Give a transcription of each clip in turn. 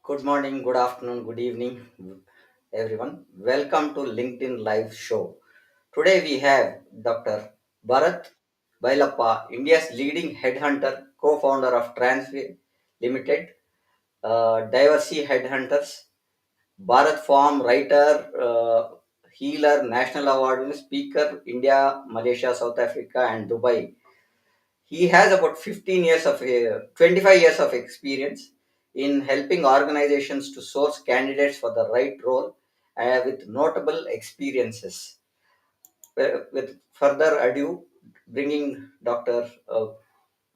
Good morning, good afternoon, good evening, everyone. Welcome to LinkedIn Live Show. Today we have Dr. Bharat Bylappa, India's leading headhunter, co-founder of Tranway Limited, Diversity Headhunters, Bharat Farm writer, healer, national award winner, speaker, India, Malaysia, South Africa, and Dubai. He has about 25 years of experience in helping organizations to source candidates for the right role with notable experiences. With further ado, bringing Dr.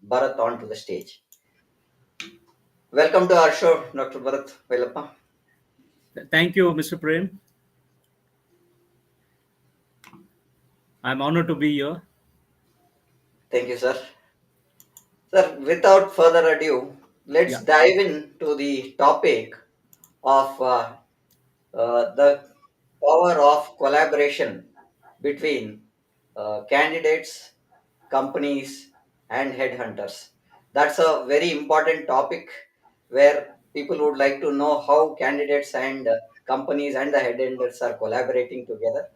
Bharat onto the stage. Welcome to our show, Dr. Bharat Bylappa. Thank you, Mr. Prem. I'm honored to be here. Thank you, sir. Sir, without further ado, let's Yeah, dive into the topic of the power of collaboration between candidates, companies, and headhunters. That's a very important topic where people would like to know how candidates and companies and the headhunters are collaborating together.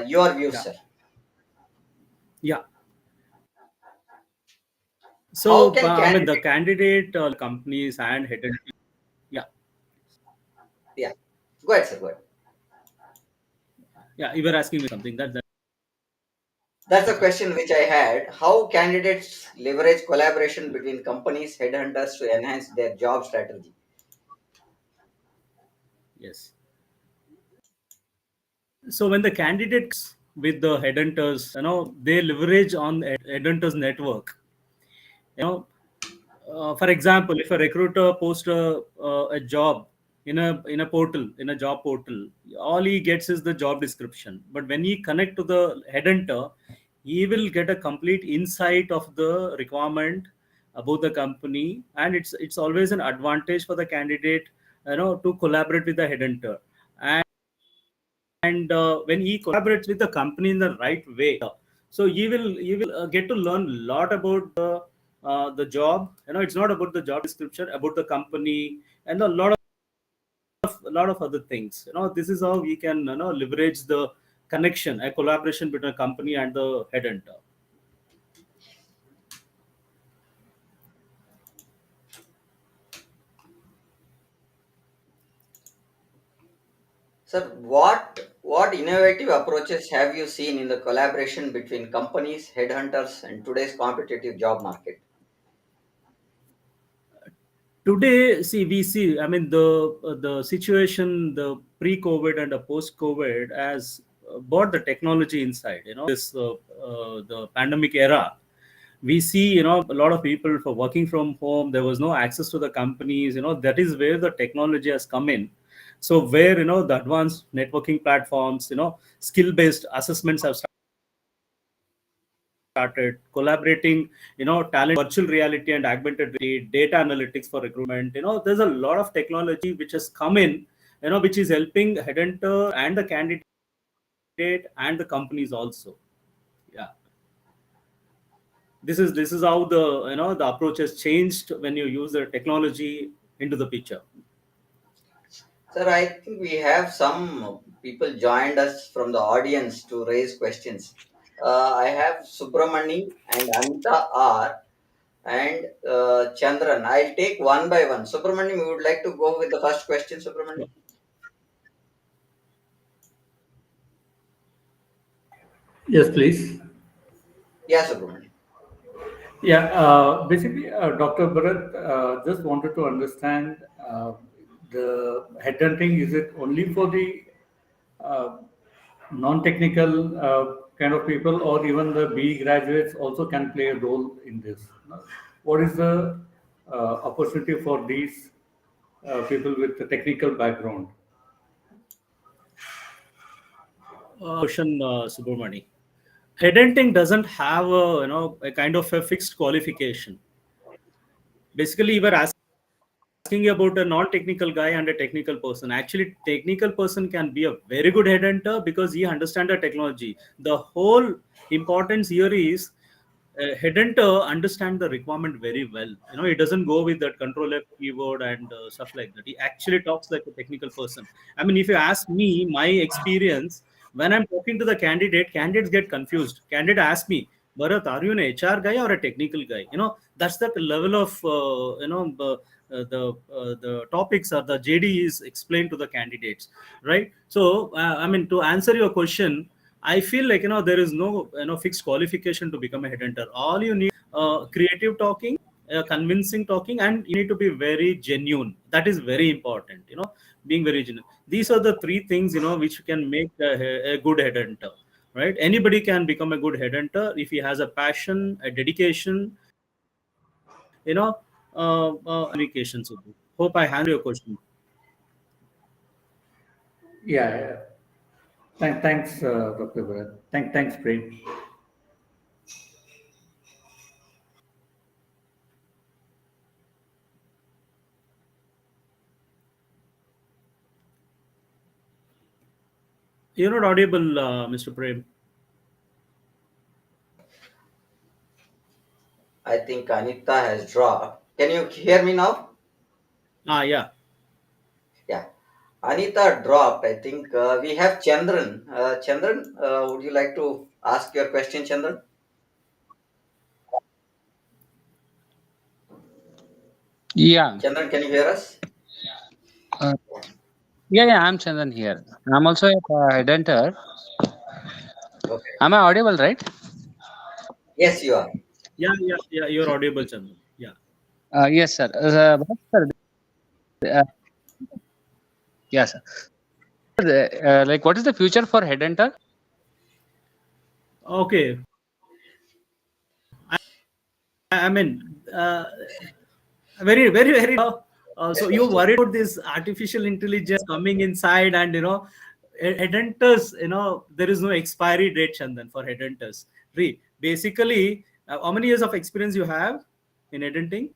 Your views, yeah, sir. yeah. How So, can I mean, the candidates? candidate companies and head. Yeah, Yeah, go ahead, sir. Go ahead. yeah. You were asking me something. That's a Okay. question which I had. How candidates leverage collaboration between companies, headhunters to enhance their job strategy? Yes. So when the candidates with the headhunters, they leverage on the headhunters network. You know, for example, if a recruiter posts a job in a portal, in a job portal, all he gets is the job description. But when he connect to the headhunter, he will get a complete insight of the requirement about the company, and it's always an advantage for the candidate, to collaborate with the headhunter. And when he collaborates with the company in the right way, so he will get to learn a lot about the job. It's not about the job description, about the company, and a lot of other things. This is how we can leverage the connection, a collaboration between a company and the headhunter. Sir, what innovative approaches have you seen in the collaboration between companies, headhunters, and today's competitive job market? Today, see, we see, I mean, the situation, the pre-COVID and the post-COVID has brought the technology inside. This the pandemic era, we see, a lot of people for working from home. There was no access to the companies. That is where the technology has come in. So where, the advanced networking platforms, skill-based assessments have started collaborating, talent, virtual reality and augmented reality, data analytics for recruitment. There's a lot of technology which has come in, which is helping headhunter and the candidate and the companies also. Yeah, this is how the approach has changed when you use the technology into the picture. Sir, I think we have some people joined us from the audience to raise questions. I have Subramani and Anita R and Chandran. I'll take one by one. Subramani, we would like to go with the first question, Subramani. Sure. Yes, please. Yeah, Subramani. Yeah, basically, Dr. Bharat, just wanted to understand the headhunting. Is it only for the uh, non-technical kind of people, or even the B graduates also can play a role in this? What is the opportunity for these people with the technical background? Question, Subramani. Headhunting doesn't have a kind of a fixed qualification. Basically, you were asking about a non-technical guy and a technical person. Actually, technical person can be a very good headhunter because he understands the technology. The whole importance here is headhunter understand the requirement very well. He doesn't go with that control F keyboard and stuff like that. He actually talks like a technical person. I mean, if you ask me, my experience, when I'm talking to the candidate, candidates get confused. Candidate ask me, Bharat, are you an HR guy or a technical guy? That's the level of the topics or the JD is explained to the candidates, right? So I mean, to answer your question, I feel like there is no fixed qualification to become a headhunter. All you need creative talking, convincing talking, and you need to be very genuine. That is very important. Being very genuine. These are the three things which can make a good headhunter. Right? Anybody can become a good headhunter if he has a passion, a dedication. Communications. Hope I answered your question. Yeah, yeah. Thanks, Dr. Bharat. Thanks, Prem. You're not audible, Mr. Prem. I think Anita has dropped. Can you hear me now? Yeah. Yeah. Anita dropped. I think we have Chandran. Chandran, would you like to ask your question, Chandran? Yeah, Chandran, can you hear us? uh, yeah, I'm Chandan here. I'm also a headhunter. Okay. Am I audible, right? Yes, you are. Yeah. You're audible, Chandran. Yeah. Yes, sir. But sir, uh, yes, sir. Like, what is the future for headhunter? Okay. I mean, very. So you worried about this artificial intelligence coming inside, and headhunters. There is no expiry date, Chandan, for headhunters. Basically, how many years of experience you have in headhunting,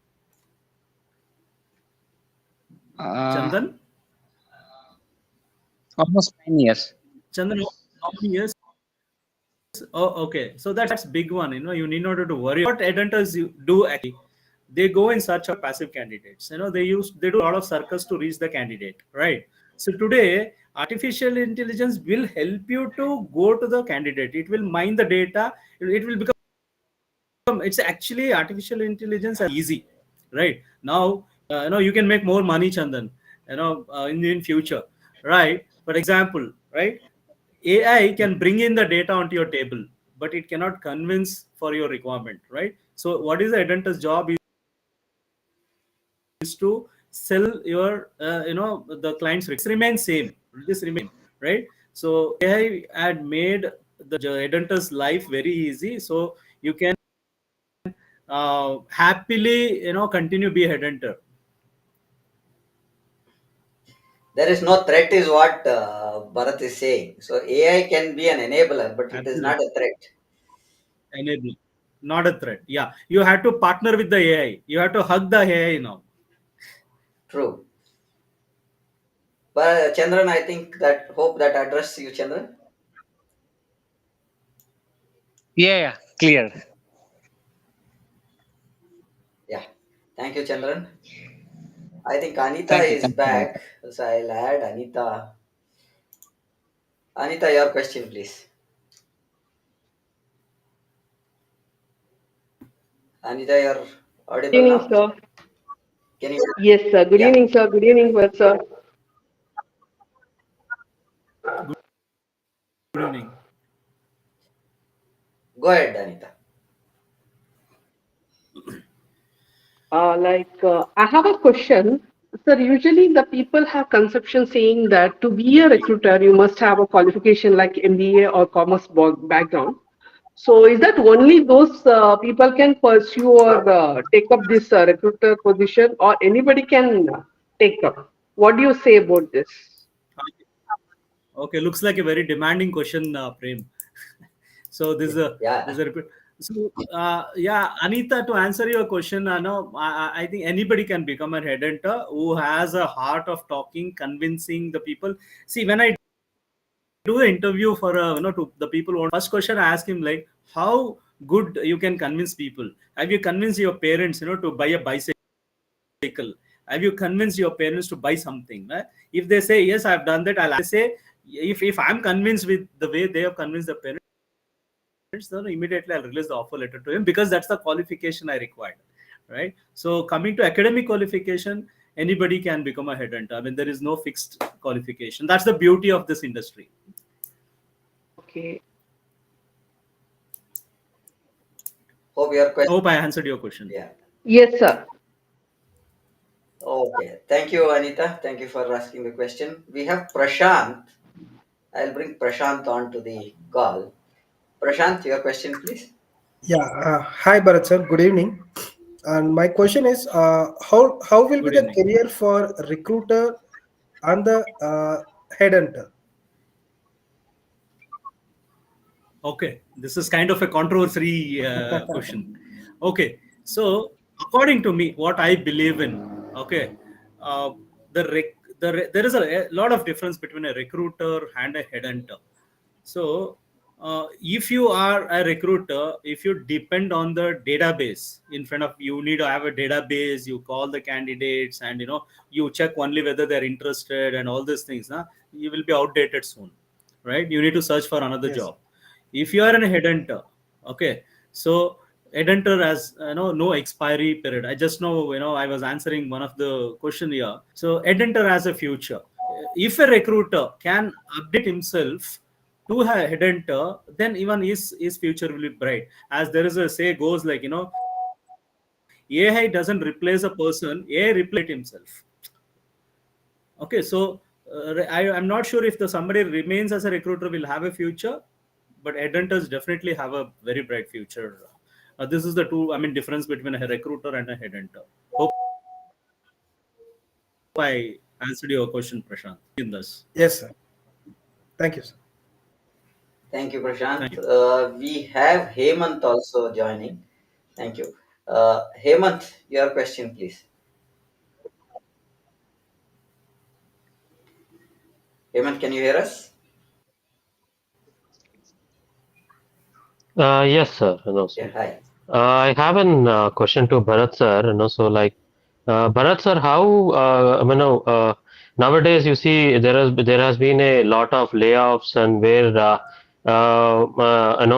Uh, Chandan? Almost 9 years. Chandan, how many years? Oh, okay. So that's big one. You need not to worry. What headhunters you do actually, they go in search of passive candidates. They do a lot of circus to reach the candidate, right? So today, artificial intelligence will help you to go to the candidate. It will mine the data. It will become. It's actually artificial intelligence are easy, right? Now, you can make more money, Chandan. In future, right? For example, right? AI can bring in the data onto your table, but it cannot convince for your requirement, right? So, what is the headhunter's job is to sell your, the client's remain same. This remain, right? So, AI had made the headhunter's life very easy. So, you can happily, continue be a headhunter. There is no threat, is what Bharat is saying. So AI can be an enabler, but it is not Absolutely. a threat. Enable. Not a threat. Yeah. You have to partner with the AI. You have to hug the AI now. True. But Chandran, I think that hope that addressed you, Chandran. Yeah, clear. Yeah. Thank you, Chandran. I think Anita Thank you. is Thank you. back. So I'll add Anita. Anita, your question, please. Anita, you're Good audible evening, now. sir. Can you? Yes, sir. Good Yeah. evening, sir. Good evening, sir. Good evening. Go ahead, Anita. I have a question. Sir, usually the people have conception saying that to be a recruiter, you must have a qualification like MBA or commerce background. So is that only those people can pursue or take up this recruiter position, or anybody can take up? What do you say about this? Okay, looks like a very demanding question, Prem. So this is Yeah. a repeat. So yeah, Anita, to answer your question, no, I think anybody can become a headhunter who has a heart of talking, convincing the people. See, when I do the interview for to the people, first question I ask him like, how good you can convince people? Have you convinced your parents, to buy a bicycle? Have you convinced your parents to buy something? Right? If they say yes, I've done that, I'll say, if I'm convinced with the way they have convinced the parents, then immediately I'll release the offer letter to him, because that's the qualification I required, right? So coming to academic qualification, anybody can become a headhunter. I mean, there is no fixed qualification. That's the beauty of this industry. Okay. Hope I answered your question. Yeah. Yes, sir. Okay. Thank you, Anita. Thank you for asking the question. We have Prashant. I'll bring Prashant on to the call. Prashant, your question, please. Yeah, hi Bharat sir, good evening. And my question is, how will be Good the evening. career for recruiter and the headhunter? Okay, this is kind of a controversy question. Okay, so according to me, what I believe in, okay, there is a lot of difference between a recruiter and a headhunter. So, if you are a recruiter, if you depend on the database in front of you, need to have a database. You call the candidates, and you check only whether they're interested and all these things. You will be outdated soon, right? You need to search for another Yes. job. If you are an headhunter, okay, so headhunter has no expiry period. I just know, I was answering one of the question here. So headhunter has a future. If a recruiter can update himself to a headhunter, then even his future will be bright. As there is a say goes, like, AI doesn't replace a person, AI replace himself. Okay, so I'm not sure if the somebody remains as a recruiter will have a future, but headhunters definitely have a very bright future. This is the two, I mean, difference between a recruiter and a headhunter. Hope I answered your question, Prashant. In this, Yes, sir. Thank you, sir. Thank you, thank Prashant. you. We have Hemant also joining. Thank you. Hemant, your question, please. Hemant, can you hear us? Yes, sir. No, Yeah, sir. hi. I have an question to Bharat, sir. So like, Bharat, sir, how nowadays you see there has been a lot of layoffs, and where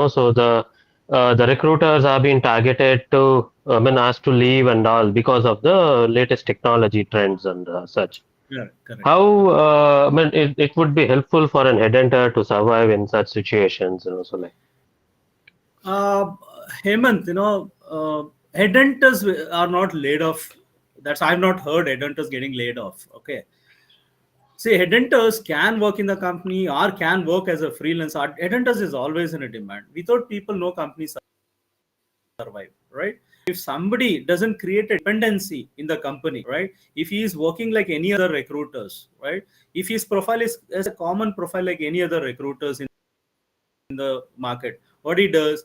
so the recruiters have been targeted to asked to leave and all because of the latest technology trends and such. Yeah, correct. How it would be helpful for an headhunter to survive in such situations. So like. Uh, Hemant, headhunters are not laid off. That's I've not heard headhunters getting laid off. Okay. See, headhunters can work in the company or can work as a freelancer. Headhunters is always in a demand. Without people, no company survive, right? If somebody doesn't create a dependency in the company, right? If he is working like any other recruiters, right? If his profile is a common profile like any other recruiters in the market, what he does,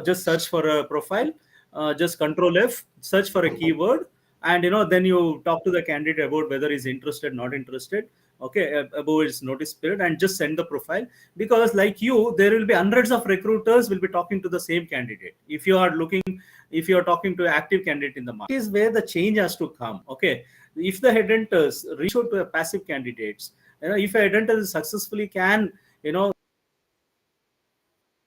just search for a profile, just control F, search for a keyword, and then you talk to the candidate about whether he's interested, not interested, okay, above his notice period, and just send the profile. Because like you, there will be hundreds of recruiters will be talking to the same candidate. If you are talking to an active candidate in the market, is where the change has to come. Okay, if the headhunters reach out to a passive candidates, if a headhunter successfully can you know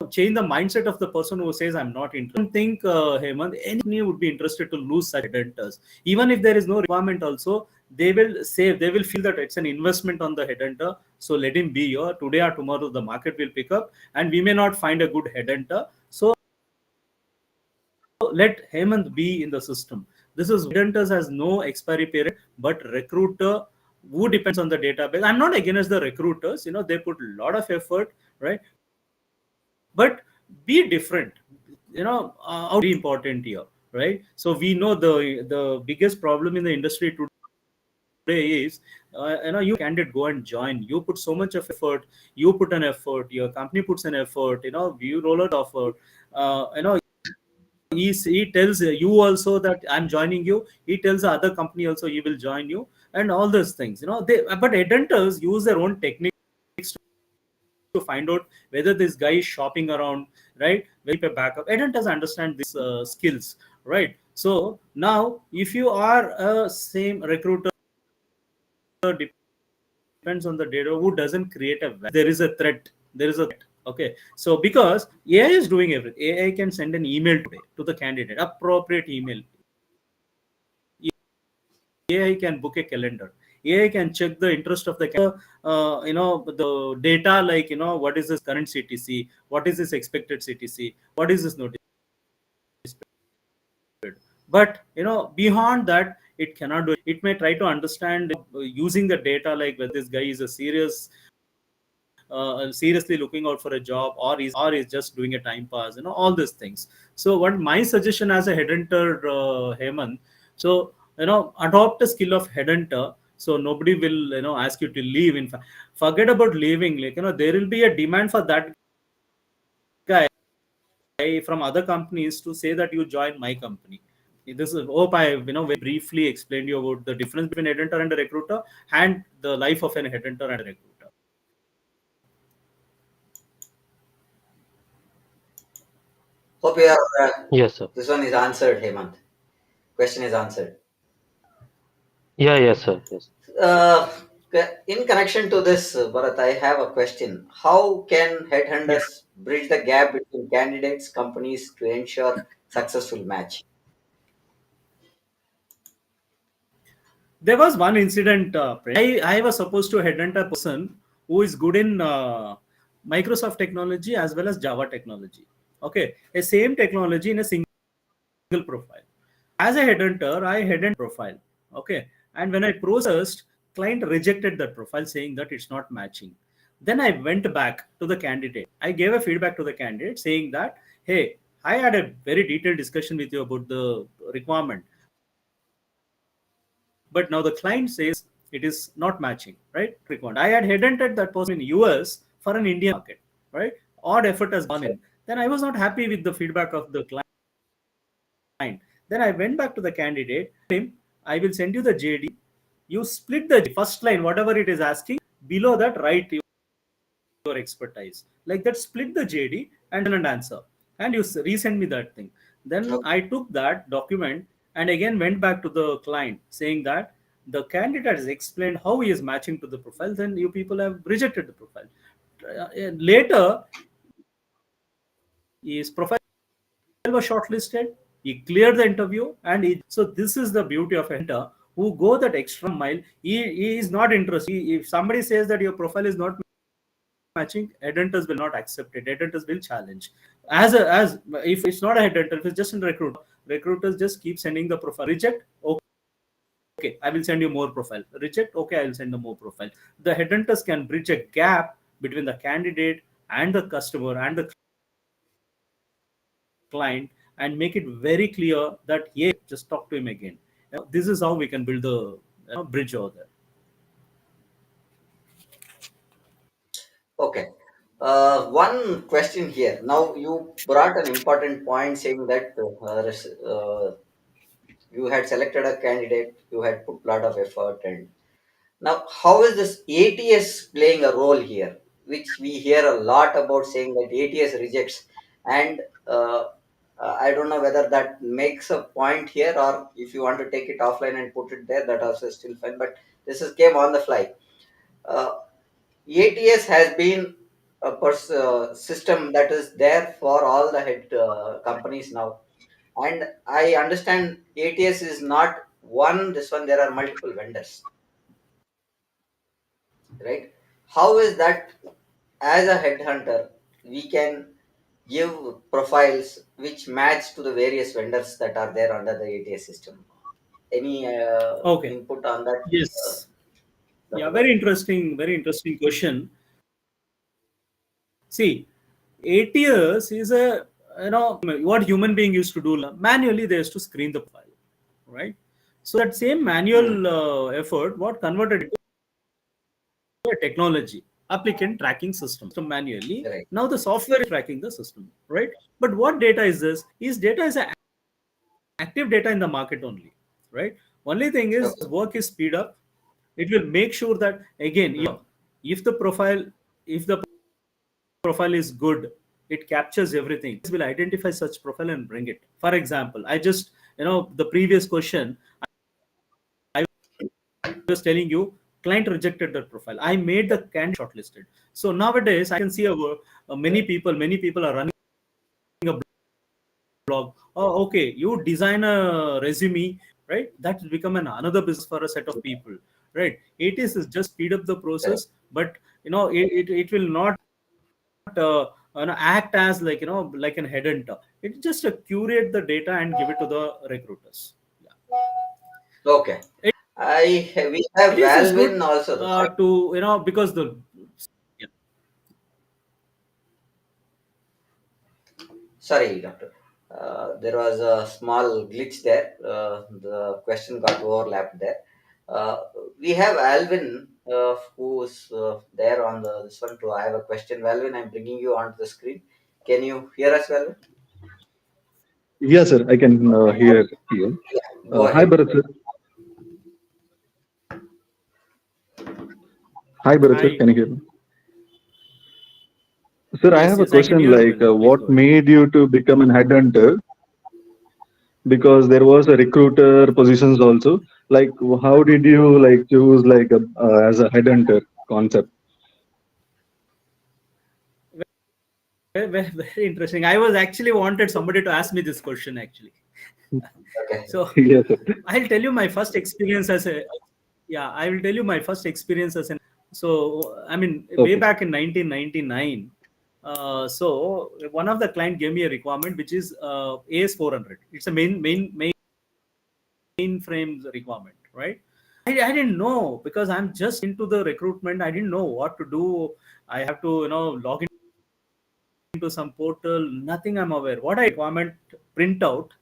change the mindset of the person who says I'm not interested. I don't think, Hemant, any company would be interested to lose such headhunters. Even if there is no requirement, also they will save. They will feel that it's an investment on the headhunter. So let him be here. Today or tomorrow, the market will pick up, and we may not find a good headhunter. So let Hemant be in the system. This is headhunters has no expiry period, but recruiter who depends on the database. I'm not against the recruiters. They put a lot of effort, right? But be different, very important here, right? So we know the biggest problem in the industry today is, you candidate go and join, you put so much of effort, you put an effort, your company puts an effort, you roll out offer, he tells you also that I'm joining you, he tells the other company also he will join you, and all those things, but headhunters use their own techniques to find out whether this guy is shopping around, right? Keep a backup. Headhunters understand these skills, right? So now, if you are a same recruiter, depends on the data who doesn't create a value. There is a threat. There is a threat. Okay. So because AI is doing everything, AI can send an email today to the candidate, appropriate email. AI can book a calendar. AI can check the interest of the the data, like what is this current CTC, what is this expected CTC, what is this notice period. But beyond that, it cannot do it. It may try to understand using the data, like whether this guy is a seriously looking out for a job, or is just doing a time pass, all these things. So what my suggestion as a headhunter, Hemant, so adopt a skill of headhunter, so nobody will ask you to leave. In fact, forget about leaving, like there will be a demand for that guy from other companies to say that you join my company. This is, hope I very briefly explained you about the difference between headhunter and a recruiter, and the life of an headhunter and a recruiter. Hope you have, Yes, sir. this one is answered, Hemant. Question is answered. Yeah, yes, sir. Yes. Uh, in connection to this, Bharat, I have a question. How can Yeah. headhunters bridge the gap between candidates, companies to ensure successful match? There was one incident. I was supposed to headhunt a person who is good in Microsoft technology as well as Java technology. Okay, a same technology in a single profile. As a headhunter, I headhunt profile. Okay, and when I processed, client rejected that profile, saying that it's not matching. Then I went back to the candidate. I gave a feedback to the candidate saying that, hey, I had a very detailed discussion with you about the requirement, but now the client says it is not matching, right? Required. I had headhunted that person in US for an Indian market, right? Odd effort has gone in. Then I was not happy with the feedback of the client. Then I went back to the candidate. Him, I will send you the JD. You split the first line, whatever it is asking. Below that, write your expertise. Like that, split the JD and then an answer. And you resend me that thing. Then Okay. I took that document and again went back to the client saying that the candidate has explained how he is matching to the profile. Then you people have rejected the profile. Later, his profile was shortlisted. He cleared the interview, and so this is the beauty of a hunter who go that extra mile. He is not interested. If somebody says that your profile is not matching, headhunters will not accept it. Headhunters will challenge. As if it's not a headhunter, if it's just a recruiter, recruiters just keep sending the profile. Reject, okay, I will send you more profile. Reject, okay, I will send the more profile. The headhunters can bridge a gap between the candidate and the customer and the client and make it very clear that, yeah, just talk to him again. This is how we can build the bridge over there. Okay. One question here. Now you brought an important point saying that you had selected a candidate, you had put a lot of effort, and now how is this ATS playing a role here? Which we hear a lot about, saying that ATS rejects, and I don't know whether that makes a point here, or if you want to take it offline and put it there, that also is still fine. But this is came on the fly. Uh, ATS has been a system that is there for all the head companies now, and I understand ATS is not one. This one, there are multiple vendors, right? How is that, as a headhunter, we can give profiles which match to the various vendors that are there under the ATS system? Any Okay. input on that, uh, Yes. Yeah, Dr. Bharat? very interesting question. See, 8 years is a, what human being used to do manually. They used to screen the file, right? So that same Hmm. manual effort, what converted into a technology applicant tracking system. So manually, Right. now the software is tracking the system, right? But what data is this? Is data is a active data in the market only, right? Only thing is Okay. work is speed up. It will make sure that again, Hmm. if the profile, if the profile is good, it captures everything. It will identify such profile and bring it. For example, I just, the previous question, I was telling you, client rejected that profile. I made the candidate shortlisted. So nowadays, I can see many people are running a blog. Oh, okay, you design a resume, right? That will become another business for a set of people, right? It is just speed up the process, but it will not act as like an headhunter. It just curate the data and give it to the recruiters. Yeah. Okay. We have It is Valvin good also. to because the yeah. Sorry, doctor. There was a small glitch there. The question got overlapped there. Uh, we have Alvin, who's there on this one too. I have a question. Alvin, I'm bringing you onto the screen. Can you hear us, Alvin? Yes, sir. I can hear you. Yeah, go Hi, ahead. Bharat sir. Hi, Bharat sir. Hi. Can you hear me? Sir, I Yes, have a yes, I can question hear you like well. Please go what ahead. made you to become an headhunter? Because there was a recruiter positions also. Like, how did you like choose like as a headhunter concept? Very interesting. I was actually wanted somebody to ask me this question actually. Okay. So Yes, sir. I'll tell you my first experience as a yeah, I will tell you my first experience as an so I mean way Okay. back in 1999. So one of the client gave me a requirement which is AS400. It's a mainframe requirement, right? I didn't know because I'm just into the recruitment. I didn't know what to do. I have to log into some portal, nothing I'm aware what I requirement print out.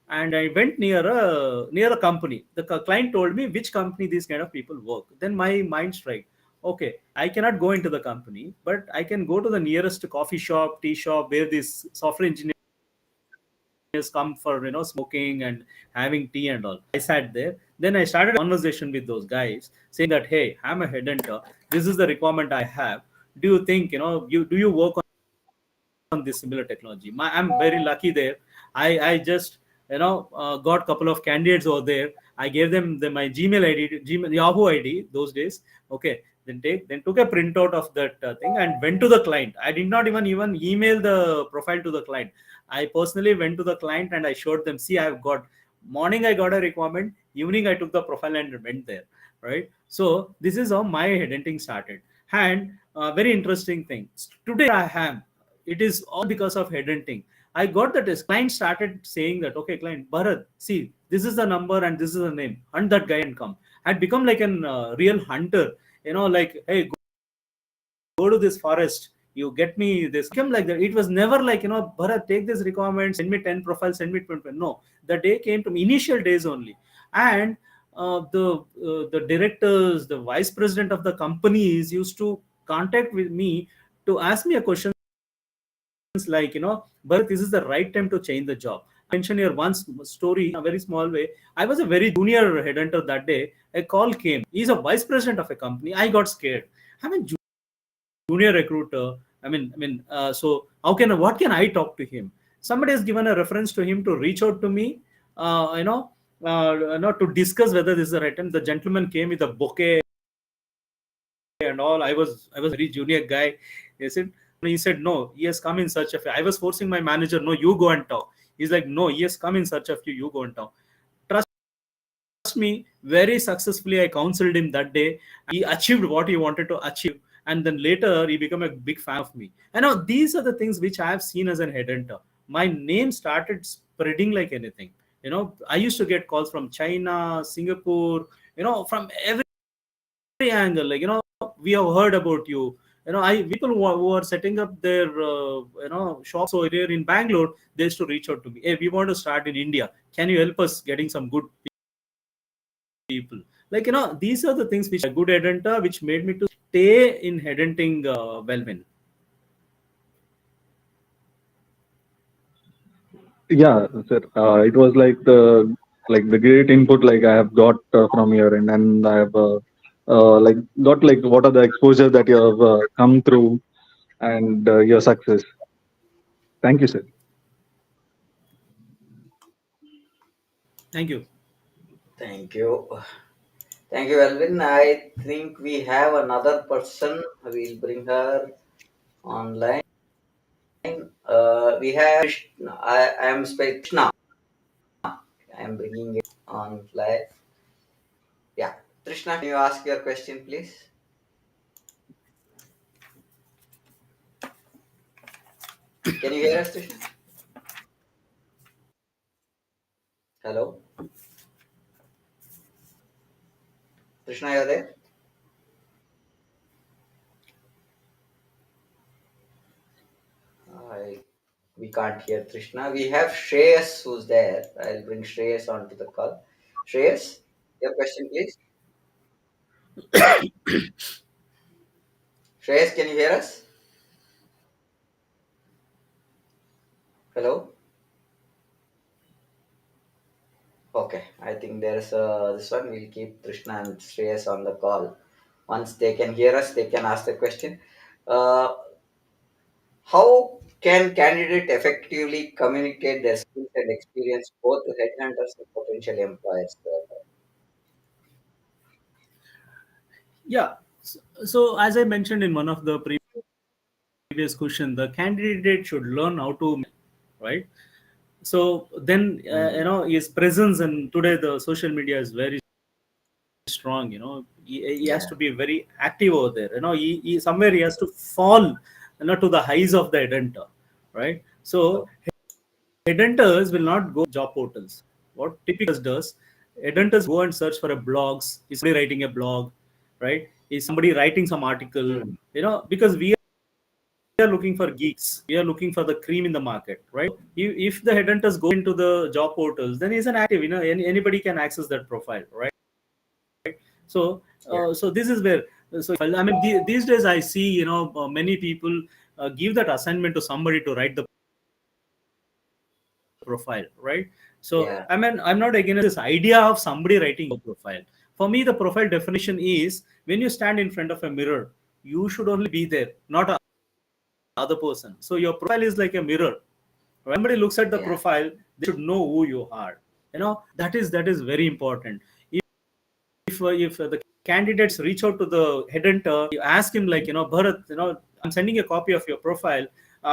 And I went near a company. The client told me which company these kind of people work. Then my mind strike, okay, I cannot go into the company, but I can go to the nearest coffee shop, tea shop, where these software engineers come for smoking and having tea and all. I sat there, then I started a conversation with those guys saying that, hey, I'm a headhunter, this is the requirement I have. Do you think you work on this similar technology? I'm very lucky there. I just got a couple of candidates over there. I gave them my Gmail ID, Gmail Yahoo ID those days. Okay, then took a printout of that thing and went to the client. I did not even email the profile to the client. I personally went to the client and I showed them, see, I've got morning I got a requirement, evening I took the profile and went there, right? So this is how my headhunting started. And very interesting thing, today I am, it is all because of headhunting. I got that as client started saying that, okay, client Bharat, see, this is the number and this is the name, hunt that guy and come. I'd become like an real hunter, like, hey, go to this forest, you get me this. Become like that. It was never like, Bharat, take this requirement, send me 10 profiles, send me 20. No, the day came to me, initial days only. And the directors, the vice president of the companies used to contact with me to ask me a question like, but this is the right time to change the job. I mentioned here one story in a very small way. I was a very junior headhunter that day. A call came. He's a vice president of a company. I got scared. I'm a junior recruiter. So what can I talk to him? Somebody has given a reference to him to reach out to me, to discuss whether this is the right time. The gentleman came with a bouquet and all. I was a very junior guy. He said no, he has come in search of you. I was forcing my manager, no, you go and talk. He's like, no, he has come in search of you, you go and talk. Trust me, very successfully I counseled him that day. He achieved what he wanted to achieve, and then later he became a big fan of me. And now these are the things which I have seen as an headhunter. My name started spreading like anything. I used to get calls from China, Singapore, from every angle, like, we have heard about you. I people who are setting up their shops over here in Bangalore, they used to reach out to me, hey, we want to start in India, can you help us getting some good people? Like, these are the things which a good headhunter which made me to stay in headhunting Wellwin. Yeah, sir. It was like the great input like I have got from your end, and I have like got like what are the exposure that you have come through and your success. Thank you, sir. Thank you. Thank you. Thank you, Alvin. I think we have another person. We'll bring her online. We have Krishna. I am Krishna. I am bringing it on live. Yeah. Krishna, can you ask your question, please? Can you hear us, Krishna? Hello? Krishna, you're there? I, we can't hear Krishna. We have Shreyas who's there. I'll bring Shreyas onto the call. Shreyas, your question, please. Shreyas, can you hear us? Hello? Okay, I think there's this one. We'll keep Krishna and Shreyas on the call. Once they can hear us, they can ask the question. Uh, how can candidate effectively communicate their skills and experience both to headhunters and potential employers? Yeah. So as I mentioned in one of the previous question, the candidate should learn how to, right? So then, his presence, and today the social media is very strong. He has Yeah, to be very active over there. He somewhere he has to fall, to the highs of the headhunter, right? So headhunters will not go job portals. What typically does, headhunters go and search for a blogs. Is somebody writing a blog, right? Is somebody writing some article? mm, Because we are looking for geeks. We are looking for the cream in the market, right? If the headhunters go into the job portals, then he's an active. Anybody can access that profile, right? So, yeah, so this is where. So I mean, these days I see many people give that assignment to somebody to write the profile, right? So yeah, I mean, I'm not against this idea of somebody writing a profile. For me, the profile definition is when you stand in front of a mirror, you should only be there, not a other person. So your profile is like a mirror. When somebody looks at the yeah, profile, they should know who you are. That is very important. If the candidates reach out to the headhunter, you ask him like, Bharat, I'm sending a copy of your profile,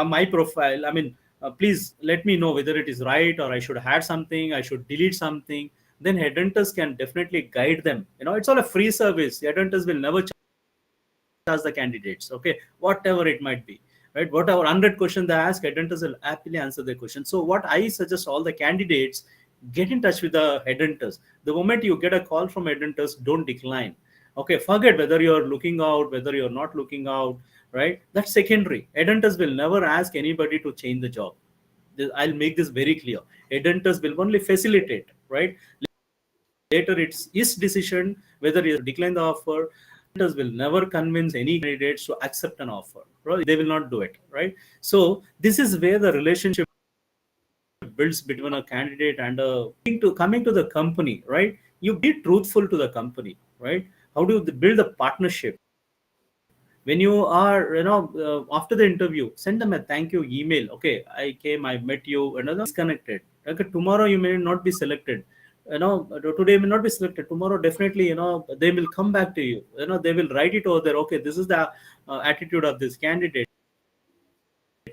my profile. I mean, please let me know whether it is right or I should add something, I should delete something. Then headhunters can definitely guide them. It's all a free service. Headhunters will never charge the candidates. Okay, whatever it might be. Right, whatever 100 questions they ask, headhunters will happily answer the question. So, what I suggest all the candidates, get in touch with the headhunters. The moment you get a call from headhunters, don't decline. Okay, forget whether you're looking out, whether you're not looking out, right? That's secondary. Headhunters will never ask anybody to change the job. I'll make this very clear. Headhunters will only facilitate, right? Later, it's his decision whether he decline the offer. Headhunters will never convince any candidates to accept an offer. Right? They will not do it, right? So this is where the relationship builds between a candidate and a coming to the company, right? You be truthful to the company, right? How do you build a partnership? When you are, after the interview, send them a thank you email. Okay, I came, I met you, another disconnected. Okay, tomorrow you may not be selected. Today may not be selected. Tomorrow, definitely, they will come back to you. They will write it over there. Okay, this is the attitude of this candidate.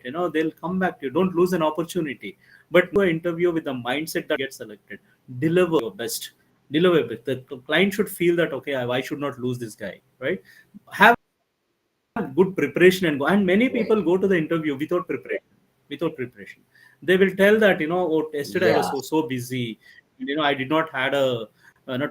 They'll come back to you. Don't lose an opportunity. But do an interview with the mindset that gets selected. Deliver your best. Deliver your best. The client should feel that, okay, I should not lose this guy, right? Have good preparation and go. And many right. people go to the interview without preparation. They will tell that, oh, yesterday I was Yeah, so busy, I did not had a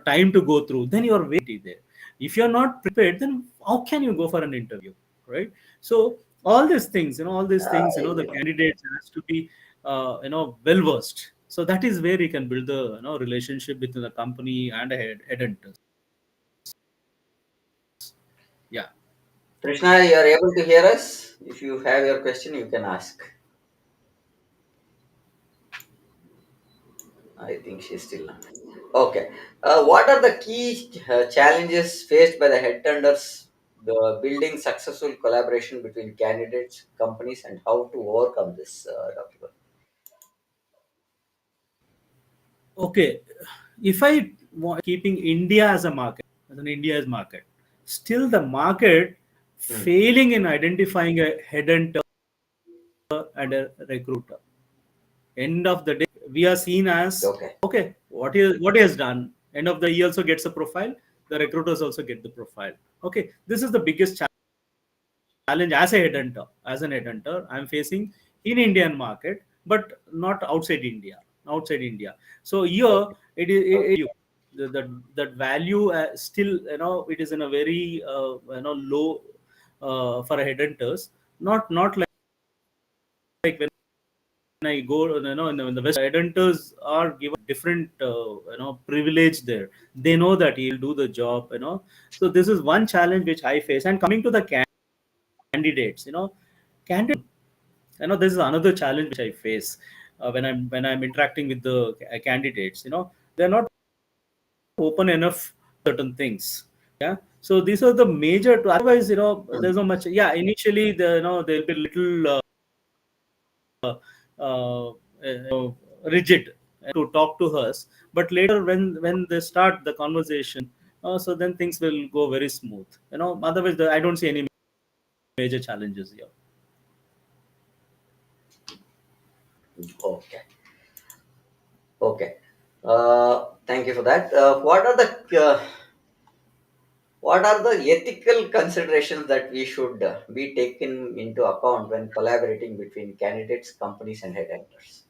time to go through. Then you're waiting there. If you're not prepared, then how can you go for an interview, right? So all these things, I the agree. candidates has to be well versed. So that is where you can build the relationship between the company and a headhunters. Yeah. Krishna, you are able to hear us? If you have your question, you can ask. I think she's still not. Okay. What are the key challenges faced by the headhunters the building successful collaboration between candidates, companies, and how to overcome this, Dr. Okay, if I keeping India as a market, as an India's market, still the market Hmm. failing in identifying a headhunter and a recruiter. End of the day, we are seen as Okay. okay. What he has done. End of the, he also gets a profile. The recruiters also get the profile. Okay, this is the biggest challenge as a headhunter. As an headhunter, I'm facing in Indian market, but not outside India. Outside India. So here Okay. that value still, it is in a very low for a headhunters. Not like when I go, in the West, headhunters are given different, privilege there. They know that he'll do the job. So this is one challenge which I face. And coming to the candidates, candidate, this is another challenge which I face when I'm interacting with the candidates. They're not open enough certain things. Yeah. So these are the major. Otherwise, Hmm. there's not much. Yeah. Initially, there'll be little. Rigid to talk to us, but later when they start the conversation, so then things will go very smooth. Otherwise I don't see any major challenges here. Okay. Okay. Thank you for that. What are the ethical considerations that we should be taken into account when collaborating between candidates, companies, and headhunters?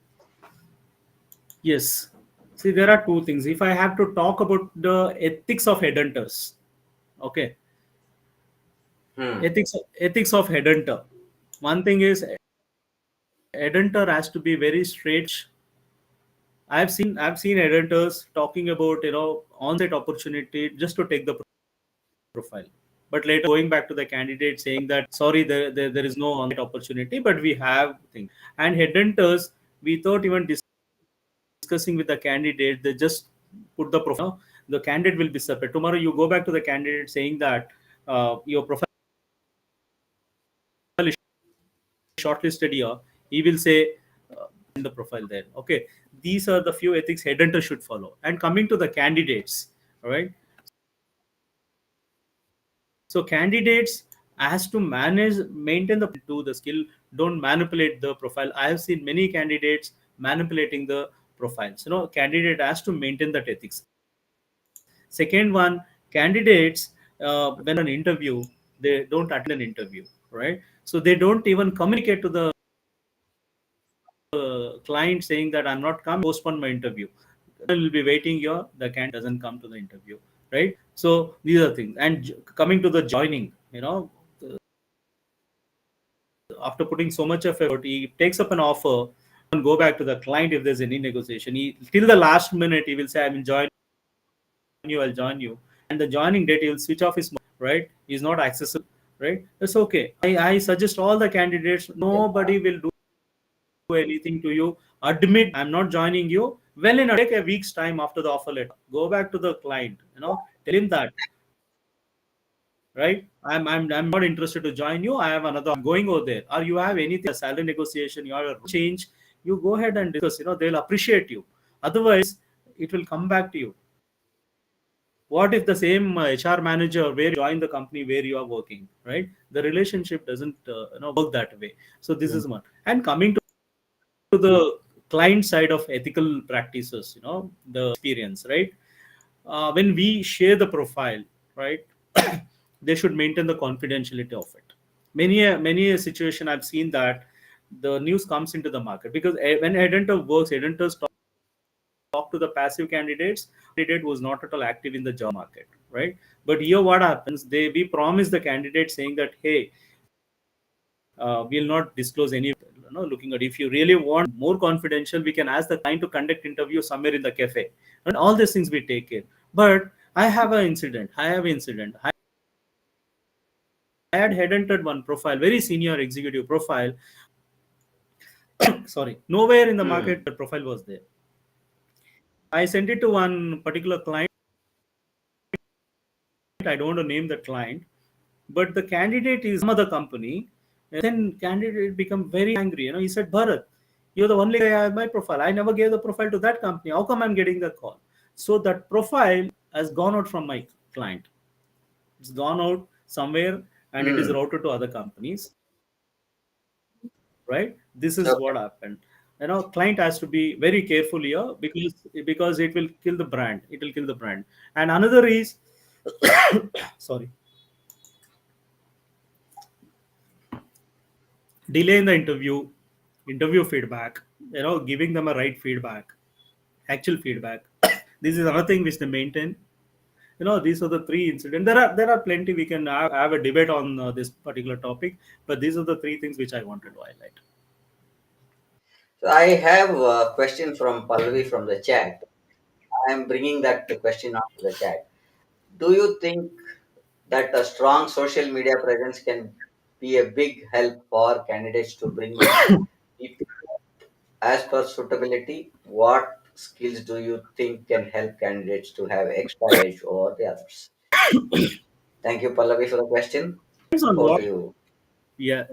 Yes, see, there are two things. If I have to talk about the ethics of headhunters, okay, Hmm. ethics of headhunter, one thing is headhunter has to be very straight. I've seen headhunters talking about on-site opportunity just to take the profile, but later going back to the candidate saying that sorry, there is no on-site opportunity, but we have thing. And headhunters, without even discussing with the candidate, they just put the profile. The candidate will be separate. Tomorrow you go back to the candidate saying that your profile is shortlisted here. He will say in the profile there. Okay, these are the few ethics headhunter should follow. And coming to the candidates, all right. So candidates has to maintain the skill. Don't manipulate the profile. I have seen many candidates manipulating the profiles. Candidate has to maintain that ethics. Second one, candidates, when an interview, they don't attend an interview, right? So they don't even communicate to the client saying that I'm not coming, postpone my interview. Will be waiting here. The candidate doesn't come to the interview, right? So these are things. And coming to the joining, after putting so much of effort, he takes up an offer and go back to the client if there's any negotiation. He till the last minute he will say, "I will join you. I'll join you." And the joining date he will switch off his mobile, right. He's not accessible, right. That's okay. I suggest all the candidates. Yeah. Nobody will do anything to you. Admit I'm not joining you. Well, take a week's time after the offer letter. Go back to the client. Tell him that, right? I'm not interested to join you. I have another. I'm going over there. Or you have anything, a salary negotiation, you have a change. You go ahead and discuss. They'll appreciate you. Otherwise, it will come back to you. What if the same HR manager where you join the company where you are working, right? The relationship doesn't work that way. So this Hmm. is one. And coming to the client side of ethical practices, the experience, right? When we share the profile, right, they should maintain the confidentiality of it. Many a situation I've seen that the news comes into the market because when headhunter works, headhunters talk to the passive candidates. Candidate was not at all active in the job market, right? But here what happens? We promise the candidate saying that hey, we'll not disclose any. Looking at if you really want more confidential, we can ask the client to conduct interview somewhere in the cafe, and all these things we take care. But I have an incident. I had headhunted one profile, very senior executive profile. Sorry, nowhere in the Hmm. market the profile was there. I sent it to one particular client. I don't want to name the client. but the candidate is some other company. And then candidate become very angry. He said, Bharat, you're the only guy I have my profile. I never gave the profile to that company. How come I'm getting the call? So that profile has gone out from my client. It's gone out somewhere and it is Hmm. routed to other companies, right? This is Okay. what happened. Client has to be very careful here, because it will kill the brand. It will kill the brand. And another is, sorry, delay in the interview feedback. Giving them a right feedback, actual feedback. This is another thing which they maintain. These are the three incidents. There are plenty. We can have a debate on this particular topic, but these are the three things which I wanted to highlight. So I have a question from Pallavi from the chat. I am bringing that question onto the chat. Do you think that a strong social media presence can be a big help for candidates to bring in people as per suitability? What skills do you think can help candidates to have extra edge over the others? Thank you, Pallavi, for the question. Depends on Over what. to you. Yeah.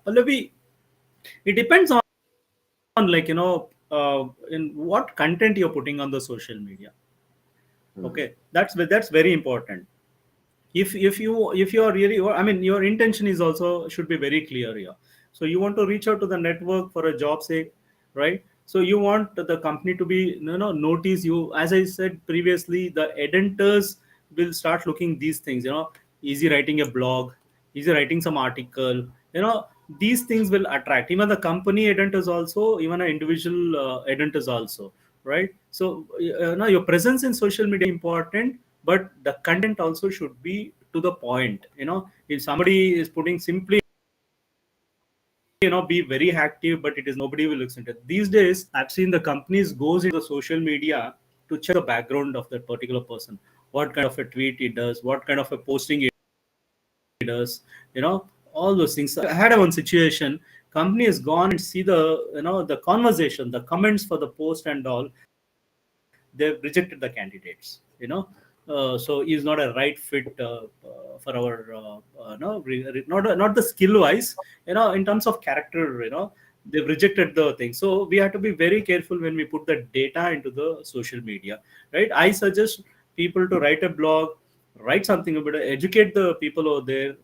Pallavi, it depends on, in what content you're putting on the social media. Hmm. Okay, that's very important. If you are really, I mean, your intention is also should be very clear here. So you want to reach out to the network for a job sake, right? So you want the company to be, notice you. As I said previously, the editors will start looking these things. Is he writing a blog? Is he writing some article? These things will attract even the company editors also, even an individual editors also, right? So now your presence in social media is important, but the content also should be to the point. If somebody is putting simply, be very active, but it is nobody will listen to it. These days I've seen the companies goes into the social media to check the background of that particular person, what kind of a tweet he does, what kind of a posting he does, all those things. I had one situation. Company has gone and see the conversation, the comments for the post and all. They've rejected the candidates. So he's not a right fit for our no not the skill wise, in terms of character. They've rejected the thing. So we have to be very careful when we put the data into the social media, right? I suggest people to write a blog, write something about it, educate the people over there.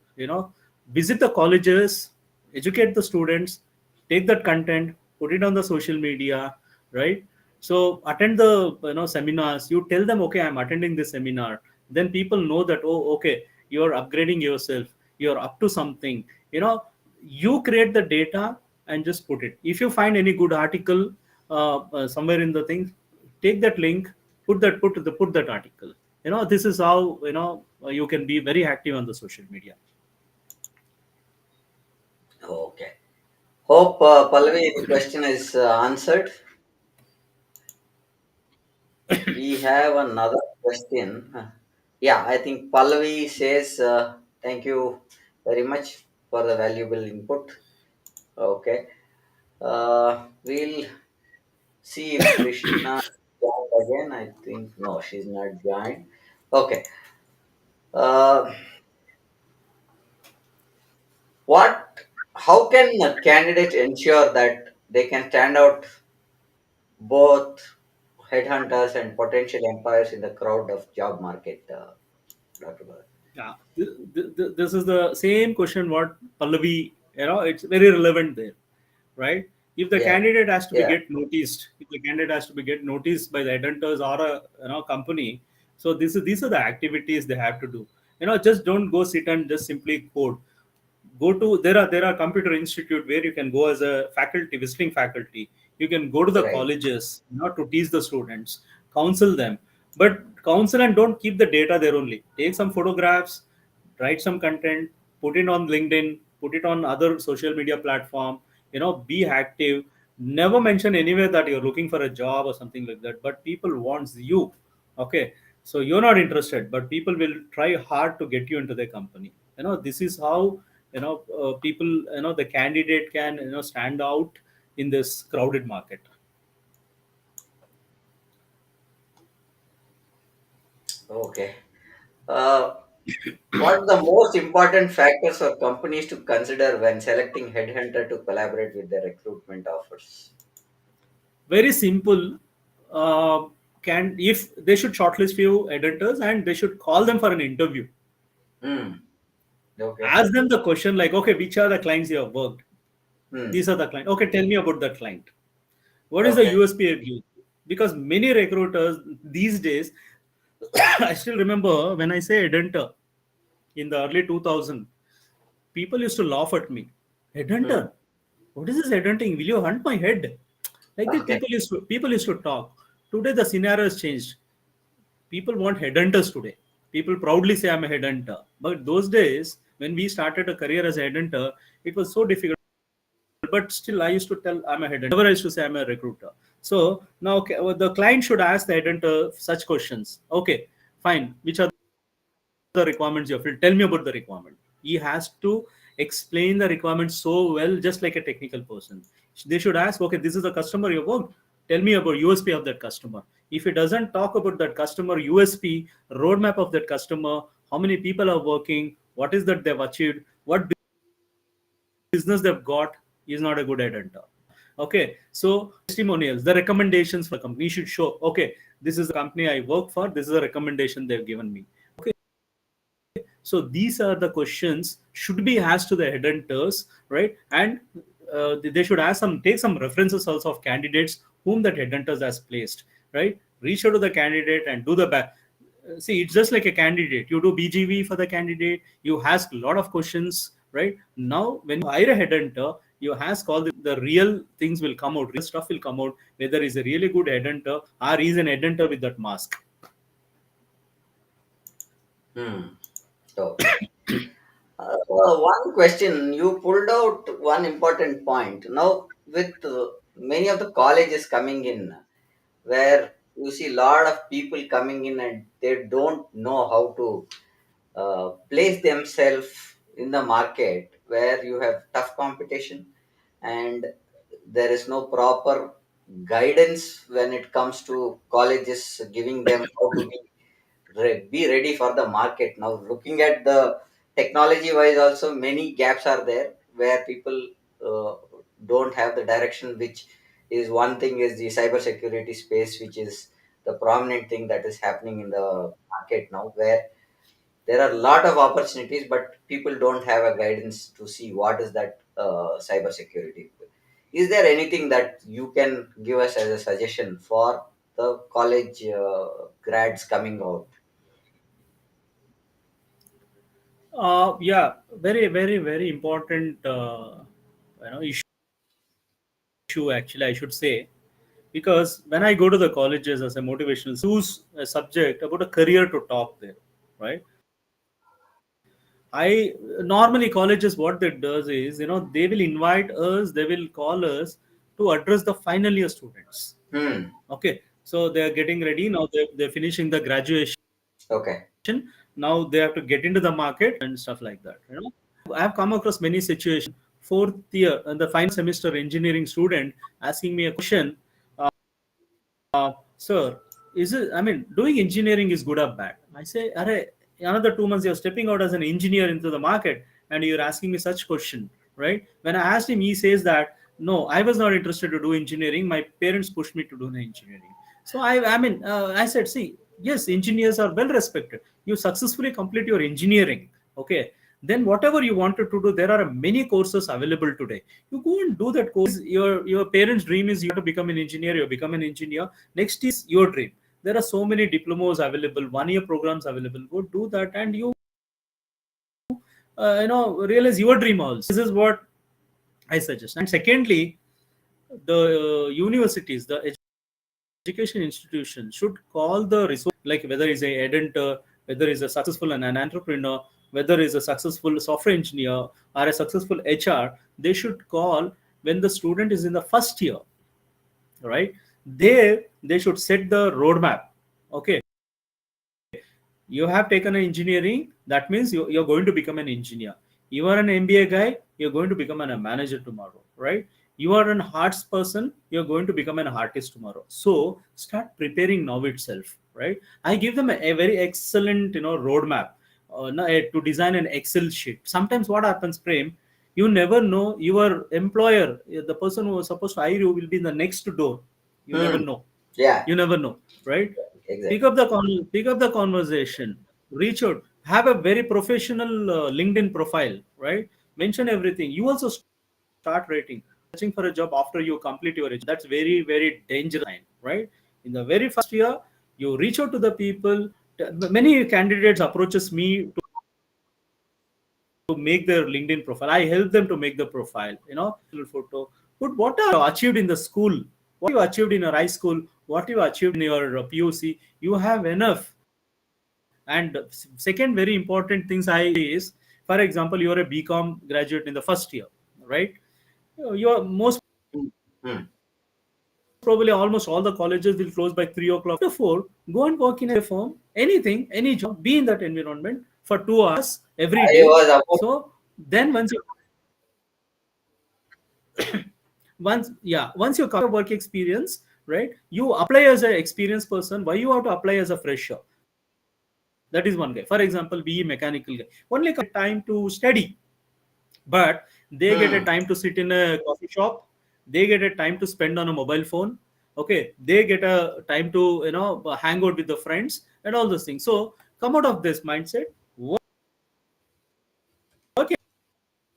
Visit the colleges, educate the students, take that content, put it on the social media, right? So attend the seminars. You tell them, okay, I'm attending this seminar. Then people know that, oh, okay, you're upgrading yourself. You're up to something. You create the data and just put it. If you find any good article somewhere in the thing, take that link, put that article. This is how you can be very active on the social media. Okay. Hope, Pallavi, the question is answered. We have another question. Yeah, I think Pallavi says, thank you very much for the valuable input. Okay. We'll see if Krishna joined again. I think no, she's not joined. Okay. Uh, what? How can a candidate ensure that they can stand out both headhunters and potential employers in the crowd of job market, Dr. Bharat? Yeah, this is the same question what Pallavi, it's very relevant there, right? If the Yeah, candidate has to be yeah, get noticed, if the candidate has to be get noticed by the headhunters or a company, so these are the activities they have to do. Just don't go sit and just simply code. Go to, there are computer institute where you can go as a faculty, visiting faculty. You can go to the right. colleges, to teach the students, counsel them. But counsel and don't keep the data there only. Take some photographs, write some content, put it on LinkedIn, put it on other social media platform. Be active. Never mention anywhere that you're looking for a job or something like that, but people wants you. Okay, so you're not interested, but people will try hard to get you into their company. This is how people, the candidate can stand out in this crowded market. Okay. Uh, What are the most important factors for companies to consider when selecting headhunter to collaborate with their recruitment offers? Very simple. Can if they should shortlist few editors and they should call them for an interview. Hmm. Okay. Ask them the question like, okay, which are the clients you have worked? Hmm. These are the clients. Okay, tell me about that client. What is the Okay. USP of you? Because many recruiters these days, I still remember when I say headhunter in the early 2000, people used to laugh at me. Hmm. Headhunter? What is this headhunting? Will you hunt my head? Like that, Okay. people used to talk. Today the scenario has changed. People want headhunters today. People proudly say I'm a headhunter. But those days, when we started a career as a headhunter, it was so difficult. But still, I used to tell I'm a headhunter. Never I used to say I'm a recruiter. So now okay, well, the client should ask the headhunter such questions. Okay, fine. Which are the requirements you have filled? Tell me about the requirement. He has to explain the requirement so well, just like a technical person. They should ask, okay, this is the customer you worked. Tell me about USP of that customer. If he doesn't talk about that customer USP, roadmap of that customer, how many people are working, what is that they've achieved, what business they've got, is not a good headhunter. Okay, so testimonials, the recommendations for the company should show, okay, this is the company I work for, this is a recommendation they've given me. Okay, so these are the questions should be asked to the headhunters, right? And they should ask take some references also of candidates whom that headhunters has placed, right? Reach out to the candidate and do the back. See, it's just like a candidate. You do BGV for the candidate. You ask a lot of questions, right? Now, when you hire a headhunter, you ask all the real things will come out. Real stuff will come out. Whether he's a really good headhunter or he's an headhunter with that mask. Hmm. Okay. One question, you pulled out one important point. Now, with many of the colleges coming in, where you see a lot of people coming in and they don't know how to place themselves in the market, where you have tough competition and there is no proper guidance when it comes to colleges giving them how to be ready for the market. Now looking at the technology wise also, many gaps are there where people uh, don't have the direction, which is one thing is the cyber security space, which is the prominent thing that is happening in the market now, where there are a lot of opportunities but people don't have a guidance to see what is that cyber security. Is there anything that you can give us as a suggestion for the college grads coming out? Yeah, very, very, very important issue actually, I should say, because when I go to the colleges as a motivational, choose a subject about a career to talk there, right? I normally colleges what they does is they will invite us, they will call us to address the final year students. Hmm. Okay, so they are getting ready now. They're finishing the graduation. Okay. Now they have to get into the market and stuff like that. I have come across many situations. Fourth year and the final semester engineering student asking me a question, sir, is it? I mean, doing engineering is good or bad? I say, Arre, another 2 months you're stepping out as an engineer into the market, and you're asking me such question, right? When I asked him, he says that no, I was not interested to do engineering. My parents pushed me to do the engineering. So I said, see, yes, engineers are well respected. You successfully complete your engineering, okay? Then whatever you wanted to do, there are many courses available today. You go and do that course. Your parents' dream is you have to become an engineer. You become an engineer. Next is your dream. There are so many diplomas available, 1 year programs available. Go do that, and you realize your dream also. This is what I suggest. And secondly, the universities, the education institutions should call the resource, like whether he's a headhunter, whether he's a successful and an entrepreneur, whether he's a successful software engineer or a successful HR. They should call when the student is in the first year, right? They should set the roadmap. Okay, you have taken an engineering, that means you're going to become an engineer. You are an MBA guy, you're going to become a manager tomorrow, right? You are an arts person, you're going to become an artist tomorrow. So start preparing now itself, right? I give them a very excellent roadmap. to design an Excel sheet. Sometimes what happens, Prem, you never know your employer, the person who was supposed to hire you, will be in the next door. You never Hmm. know. Yeah, You never know, right? Pick exactly. up pick up the conversation, reach out, have a very professional LinkedIn profile, right? Mention everything. You also start rating, searching for a job after you complete your education. That's very, very dangerous sign, right? In the very first year, you reach out to the people. Many candidates approaches me to make their LinkedIn profile. I help them to make the profile, little photo. Put what are you achieved in the school, what you achieved in your high school, what you achieved in your POC. You have enough. And second very important things I is, for example, you are a BCom graduate in the first year, right? You are most Hmm. Hmm. probably almost all the colleges will close by 3 o'clock. Therefore, go and work in a firm, anything, any job, be in that environment for 2 hours every I day. was about. So then once you come work experience, right? You apply as an experienced person. Why you have to apply as a fresher? That is one guy. For example, BE mechanical guy. Only time to study, but they get a Hmm. time to sit in a coffee shop. They get a time to spend on a mobile phone. Okay, they get a time to hang out with the friends and all those things. So come out of this mindset. Work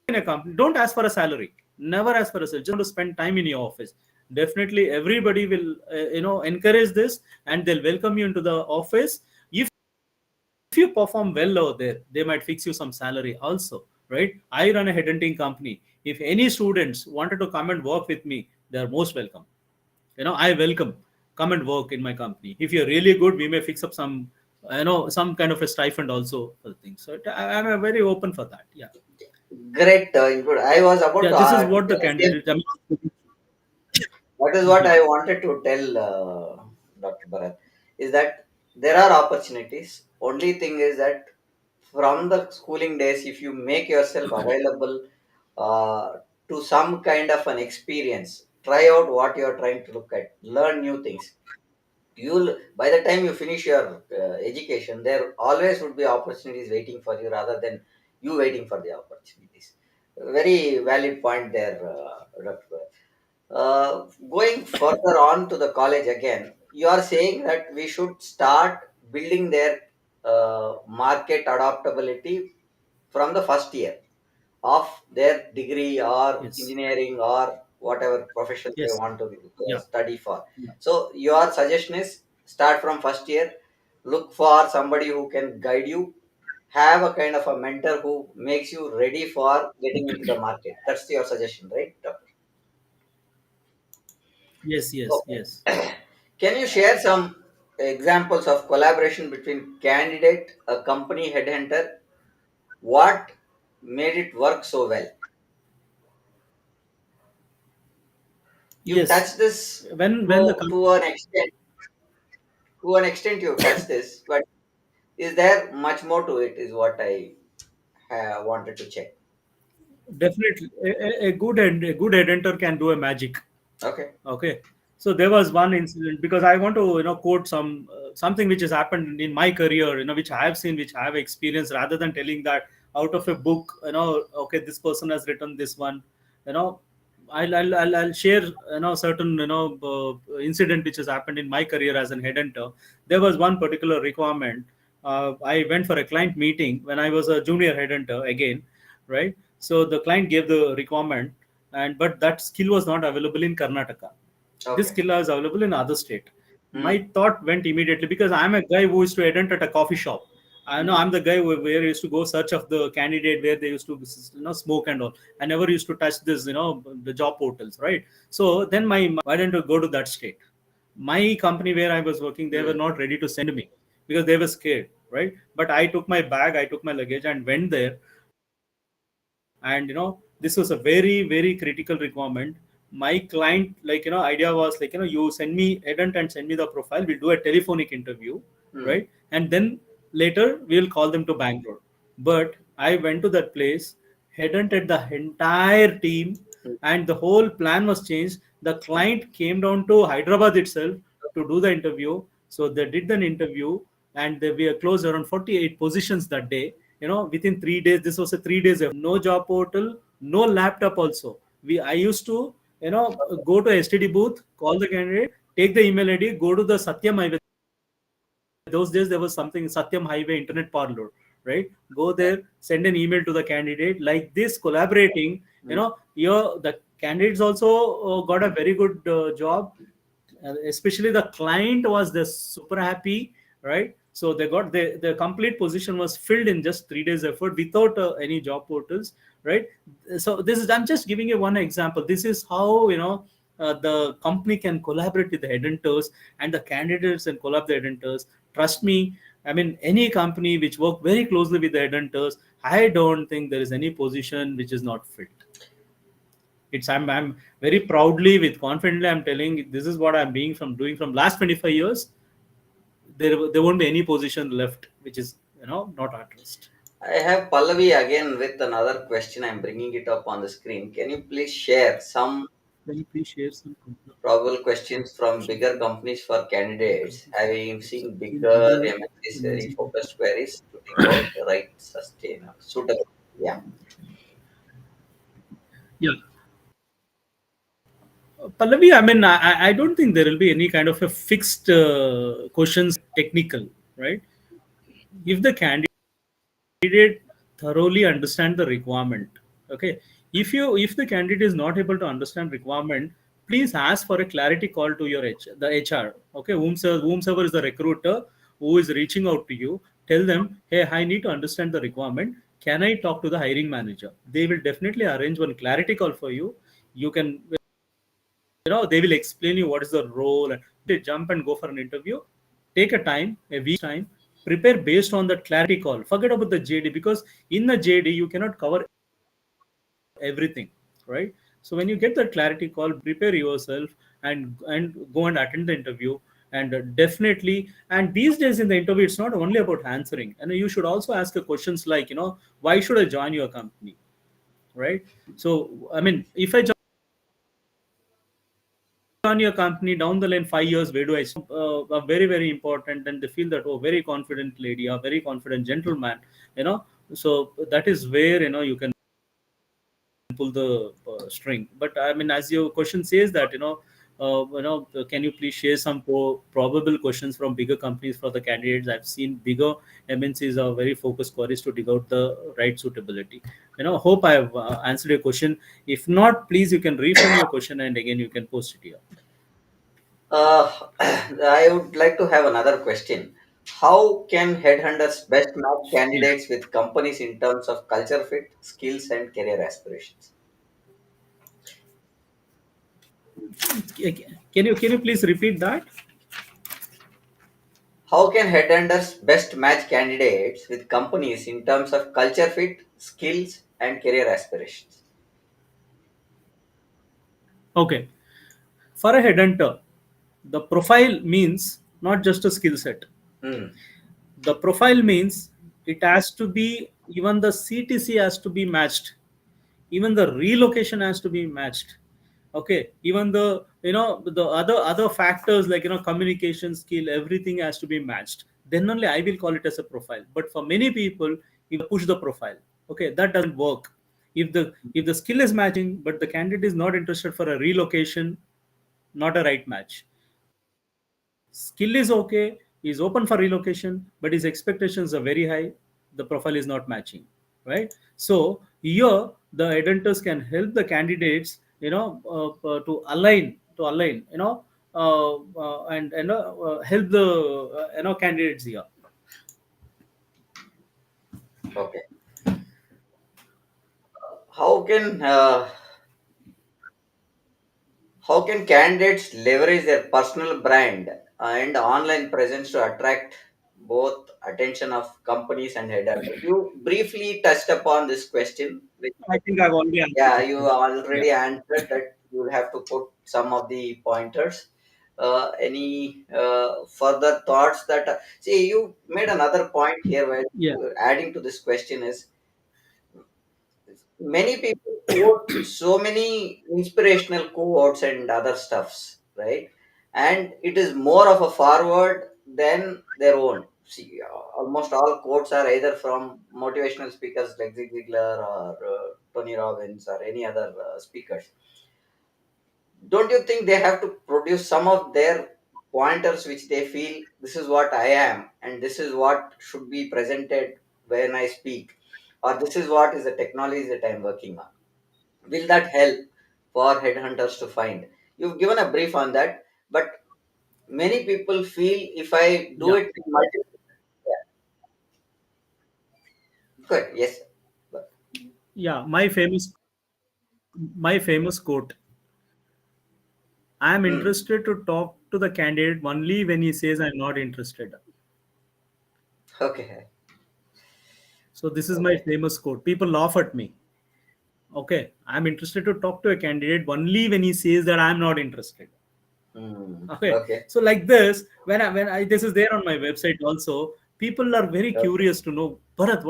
in a company. Don't ask for a salary. Never ask for a salary. Just want to spend time in your office. Definitely, everybody will encourage this, and they'll welcome you into the office. If you perform well over there, they might fix you some salary also, right? I run a headhunting company. If any students wanted to come and work with me, they are most welcome. I welcome, come and work in my company. If you're really good, we may fix up some kind of a stipend also for things. So I'm very open for that. Yeah. Great input. I was about Yeah, to this is tell what the the same. candidate, I mean, That is what Mhm. I wanted to tell Dr. Bharat, is that there are opportunities. Only thing is that from the schooling days, if you make yourself available uh, to some kind of an experience, try out what you are trying to look at, learn new things. You'll by the time you finish your education, there always would be opportunities waiting for you rather than you waiting for the opportunities. Very valid point there, Dr. Going further on to the college again, you are saying that we should start building their market adaptability from the first year of their degree or Yes, engineering or whatever profession they yes, want to yeah, study for. yeah. So, your suggestion is start from first year, look for somebody who can guide you, have a kind of a mentor who makes you ready for getting into the market. That's your suggestion, right, Doctor? Yes, yes, Okay. yes. Can you share some examples of collaboration between candidate, a company headhunter? What made it work so well? You Yes. touched this When the to an extent. To an extent, you touched this, but is there much more to it? Is what I wanted to check. definitely a good editor can do a magic. Okay. Okay, so there was one incident, because I want to quote something which has happened in my career, which I have seen, which I have experienced, rather than telling that out of a book. Okay, this person has written this one. You know, I'll share certain incident which has happened in my career as an headhunter. There was one particular requirement. I went for a client meeting when I was a junior headhunter again, right? So the client gave the requirement, and but that skill was not available in Karnataka. This Okay. skill is available in other state. Hmm. My thought went immediately, because I'm a guy who used to attend at a coffee shop. I know Hmm. I'm the guy where I used to go search of the candidate where they used to smoke and all. I never used to touch this the job portals, right? So then why didn't you go to that state? My company where I was working, they were Hmm. not ready to send me because they were scared, right? But I took my bag, I took my luggage and went there. And this was a very, very critical requirement. My client, idea was you send me edent and send me the profile, we'll do a telephonic interview, Hmm. right? And then later we'll call them to Bangalore. But I went to that place, headhunted the entire team, Hmm. and the whole plan was changed. The client came down to Hyderabad itself to do the interview. So they did an interview, and we were closed around 48 positions that day. within 3 days, this was a 3 days effort. No job portal, no laptop also. I used to, go to STD booth, call the candidate, take the email ID, go to the Satyam Highway. Those days there was something Satyam Highway Internet Parlor, right? Go there, send an email to the candidate. Like this, collaborating. The candidates also got a very good job. Especially the client was the super happy, right? So they got the complete position was filled in just 3 days effort without any job portals, right? So this is, I'm just giving you one example. This is how the company can collaborate with the headhunters, and the candidates and collaborate with the headhunters. Trust me, I mean, any company which work very closely with the headhunters, I don't think there is any position which is not filled. I'm very proudly with confidently I'm telling this is what I'm being from doing from last 25 years. There won't be any position left which is not addressed. I have Pallavi again with another question. I'm bringing it up on the screen. Can you please share some Can you please share some probable questions from bigger companies for candidates having seen bigger MNCs very focused queries to dig out the right sustainer suitable? Yeah. Yeah, Pallavi, I mean, I don't think there will be any kind of a fixed questions technical, right? If the candidate thoroughly understand the requirement, okay. If the candidate is not able to understand requirement, please ask for a clarity call to the HR, okay, whomsoever is the recruiter who is reaching out to you. Tell them, hey, I need to understand the requirement, can I talk to the hiring manager? They will definitely arrange one clarity call for you. You can, they will explain you what is the role, and they jump and go for an interview. Take a time, a week time, prepare based on that clarity call. Forget about the JD, because in the JD you cannot cover everything, right? So when you get that clarity call, prepare yourself and go and attend the interview. And definitely, and these days in the interview, it's not only about answering, and you should also ask the questions like, why should I join your company, right? So I mean, if I on your company down the line 5 years, where do I are very very important, and they feel that, oh, very confident lady or very confident gentleman, so that is where you can pull the string. But I mean, as your question says that, can you please share some probable questions from bigger companies for the candidates? I've seen bigger MNCs are very focused queries to dig out the right suitability. Hope I have answered your question. If not, please, you can reframe your question and again you can post it here. I would like to have another question. How can headhunters best match Yeah. candidates with companies in terms of culture fit, skills, and career aspirations? Can you please repeat that? How can headhunters best match candidates with companies in terms of culture fit, skills, and career aspirations? Okay. For a headhunter, the profile means not just a skill set. Hmm. The profile means it has to be, even the CTC has to be matched, even the relocation has to be matched, okay, even the other factors like communication skill, everything has to be matched. Then only I will call it as a profile. But for many people, you push the profile, okay, that doesn't work. If the skill is matching but the candidate is not interested for a relocation, not a right match. Skill is okay, he's open for relocation, but his expectations are very high, the profile is not matching, right? So here the headhunters can help the candidates, to align, and help the candidates here. Okay. How can how can candidates leverage their personal brand and online presence to attract both attention of companies and headhunters? You briefly touched upon this question. I think I've already answered Yeah, this you question. Yeah. already answered that. You have to put some of the pointers. Any further thoughts that see you made another point here while Yeah. adding to this question is many people quote so many inspirational quotes and other stuffs, right? And it is more of a forward than their own. see, almost all quotes are either from motivational speakers like Zig Ziglar or Tony Robbins or any other speakers. Don't you think they have to produce some of their pointers which they feel this is what I am and this is what should be presented when I speak, or this is what is the technology that I'm working on? Will that help for headhunters to find? You've given a brief on that, but many people feel if I do Yeah, it in multiple. Yeah, good. Yes. But, yeah. My famous quote: "I am hmm, interested to talk to the candidate only when he says I'm not interested." okay. So this is my Okay. famous quote. People laugh at me. Okay, I'm interested to talk to a candidate only when he says that I'm not interested. Hmm, Okay, okay. so like this, when I this is there on my website also. People are very Okay. curious to know, Bharat,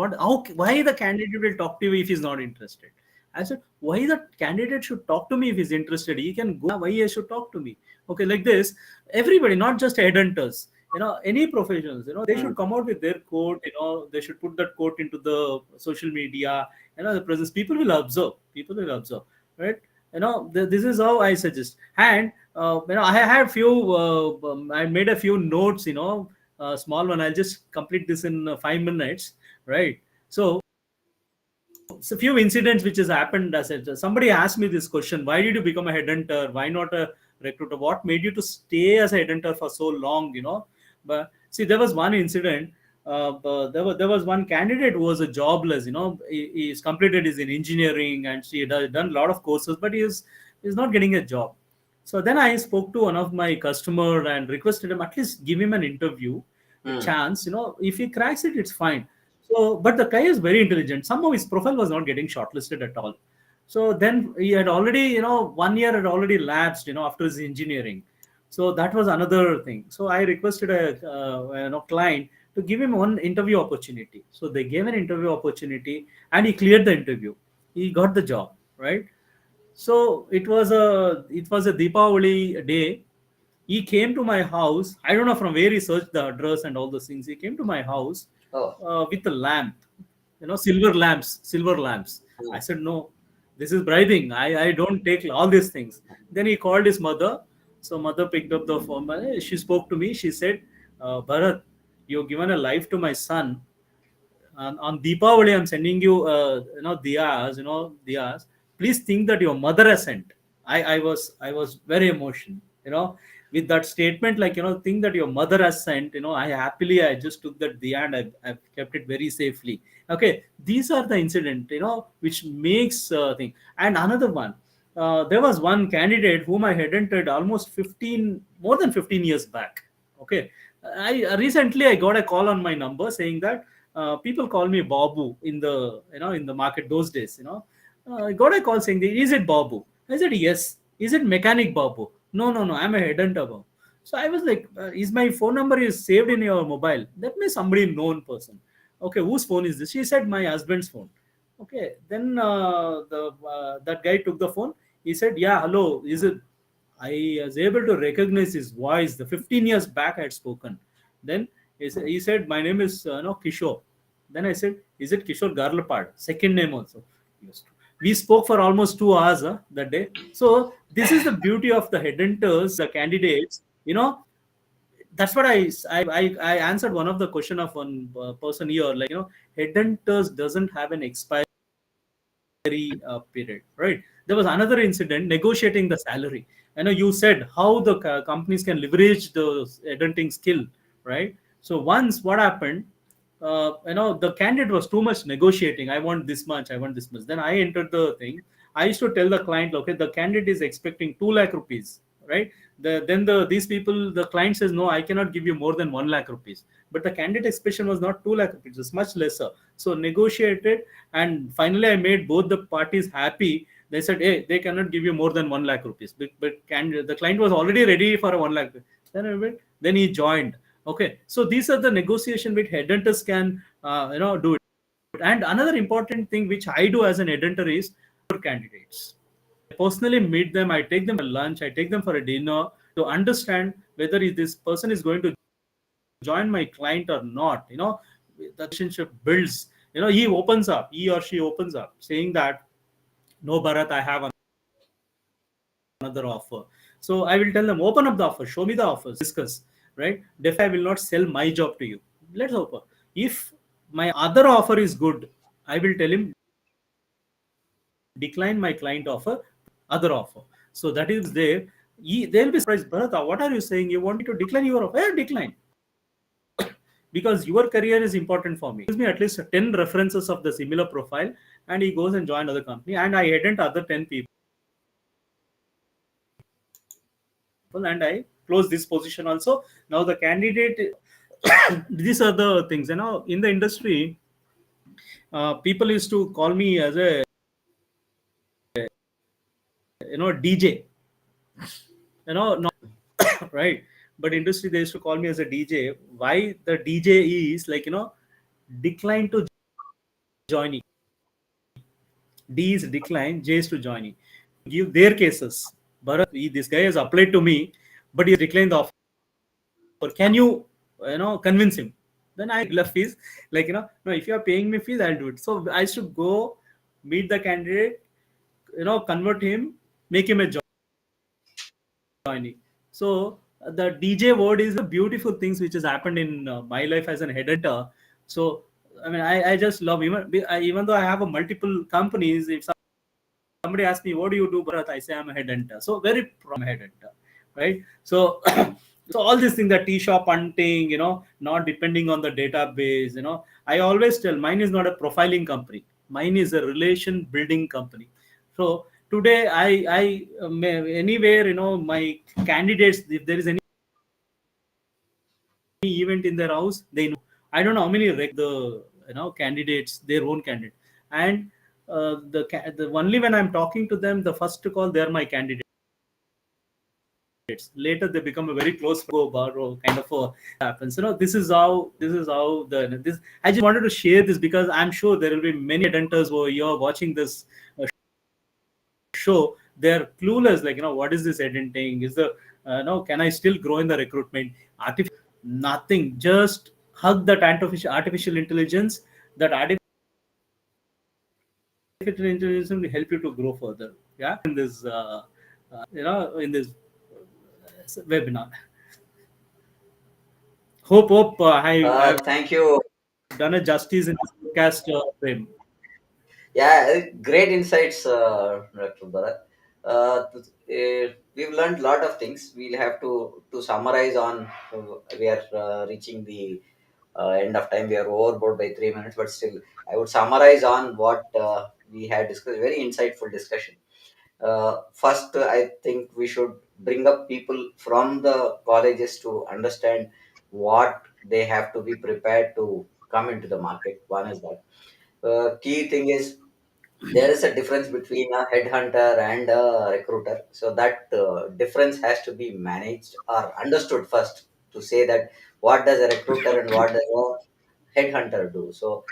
why the candidate will talk to you if he's not interested. I said, why the candidate should talk to me if he's interested? He can go. Why he should talk to me? Okay, like this, everybody, not just headhunters, any professionals, they Hmm, should come out with their quote. They should put that quote into the social media. The presence. People will observe. People will observe, right? This is how I suggest. And I had few. I made a few notes. Small one. I'll just complete this in 5 minutes, right? So few incidents which has happened. As somebody asked me this question: why did you become a headhunter? Why not a recruiter? What made you to stay as a headhunter for so long? But see, there was one incident. There was one candidate who was a jobless. He's completed his in engineering and she had done a lot of courses, but he's not getting a job. So then I spoke to one of my customer and requested him at least give him an interview, a hmm, chance. If he cracks it, it's fine. So, but the guy is very intelligent. Somehow his profile was not getting shortlisted at all. So then he had already, 1 year had already lapsed, after his engineering. So that was another thing. So I requested a client to give him one interview opportunity. So they gave an interview opportunity, and he cleared the interview. He got the job, right? So it was a Deepavali day. He came to my house. I don't know from where he searched the address and all those things. He came to my house oh, with a lamp, silver lamps. I hmm, said, no, this is bribing. I don't take all these things. Then he called his mother. So mother picked up the phone. She spoke to me. She said, Bharat, you've given a life to my son. On Deepavali, I'm sending you, diyas. Please think that your mother has sent. I was very emotional, with that statement, like, think that your mother has sent. I just took that diya and I've kept it very safely. Okay, these are the incident, which makes thing. And another one, there was one candidate whom I had entered almost more than 15 years back. Okay, I got a call on my number saying that people call me Babu in the market those days. I got a call saying, "Is it Babu?" I said, "Yes." "Is it mechanic Babu?" "No, no, no. I'm a headhunter, Babu." So I was like, "Is my phone number is saved in your mobile?" That means somebody known person. Okay, whose phone is this? She said, "My husband's phone." Okay, then the that guy took the phone. He said, "Yeah, hello. Is it?" I was able to recognize his voice. The 15 years back I had spoken. Then he said, "My name is Kishore." Then I said, "Is it Kishore Garlapad?" Second name also. Yes. We spoke for almost 2 hours that day. So this is the beauty of the headhunters, the candidates. That's what I answered one of the question of one person here. Like, headhunters doesn't have an expiry period, right? There was another incident negotiating the salary. You said how the companies can leverage the headhunting skill, right? So once what happened, the candidate was too much negotiating. I want this much, I want this much. Then I entered the thing. I used to tell the client, okay, the candidate is expecting 2 lakh rupees, right? These people, the client says, no, I cannot give you more than 1 lakh rupees. But the candidate expectation was not 2 lakh rupees, it was much lesser. So negotiated, and finally I made both the parties happy. They said, hey, they cannot give you more than 1 lakh rupees. But the client was already ready for a 1 lakh. Then he joined. Okay, so these are the negotiation which headhunters can do it. And another important thing which I do as an headhunter is candidates. I personally meet them. I take them for lunch. I take them for a dinner to understand whether this person is going to join my client or not. The relationship builds. He or she opens up saying that, no, Bharat, I have another offer. So I will tell them, open up the offer, show me the offers, discuss, right? Definitely I will not sell my job to you. Let's open. If my other offer is good, I will tell him, decline my client offer, other offer. So that is there. They'll be surprised, Bharat, what are you saying? You want me to decline your offer? Yeah, decline. Because your career is important for me. Gives me at least 10 references of the similar profile, and he goes and join other company, and I headhunt other 10 people, and I close this position also. Now the candidate, these are the things, in the industry, people used to call me as a, DJ, not right, but industry they used to call me as a DJ. Why the DJ is like, decline to joining. D is decline, J is to joining. Give their cases. Bharat, this guy has applied to me, but he declined the offer. Can you, convince him? Then I left fees. Like, no, if you are paying me fees, I'll do it. So I used to go meet the candidate, convert him, make him a joining. So the DJ word is the beautiful things which has happened in my life as an headhunter. So I mean, I just love, even though I have a multiple companies. If somebody asks me, what do you do, Bharat? I say I'm a headhunter. So very from headhunter, right? So so all these things, the tea shop hunting, not depending on the database. I always tell, mine is not a profiling company. Mine is a relation building company. So today anywhere, my candidates, if there is any event in their house, they know. I don't know how many the candidates, their own candidate, and the only when I'm talking to them, the first call, they're my candidates. Later they become a very close go bar or kind of happens. This is how the this. I just wanted to share this because I'm sure there will be many adenters who are watching this show. They're clueless, like, what is this editing? Is the can I still grow in the recruitment? Nothing. Just hug that artificial intelligence. That artificial intelligence will help you to grow further. Yeah, in this in this webinar. Hope I've Thank you. done a justice in this podcast, Prem. Yeah, great insights, Dr. Bharat. We've learned a lot of things. We'll have to summarize on. We are reaching the end of time. We are overboard by 3 minutes, but still, I would summarize on what we had discussed. Very insightful discussion. First, I think we should bring up people from the colleges to understand what they have to be prepared to come into the market. One is that. Key thing is there is a difference between a headhunter and a recruiter. So that difference has to be managed or understood first, to say that what does a recruiter and what does a headhunter do. So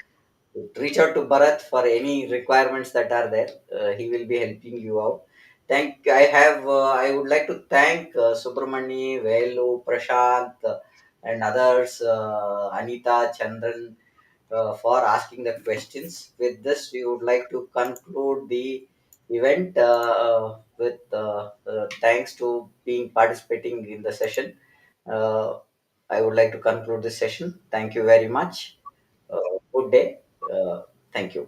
reach out to Bharat for any requirements that are there. He will be helping you out. I would like to thank Subramani, Velu, Prashant, and others, Anita, Chandran, for asking the questions. With this, we would like to conclude the event with thanks to being participating in the session. Uh, I would like to conclude this session. Thank you very much. Good day. Uh, Thank you.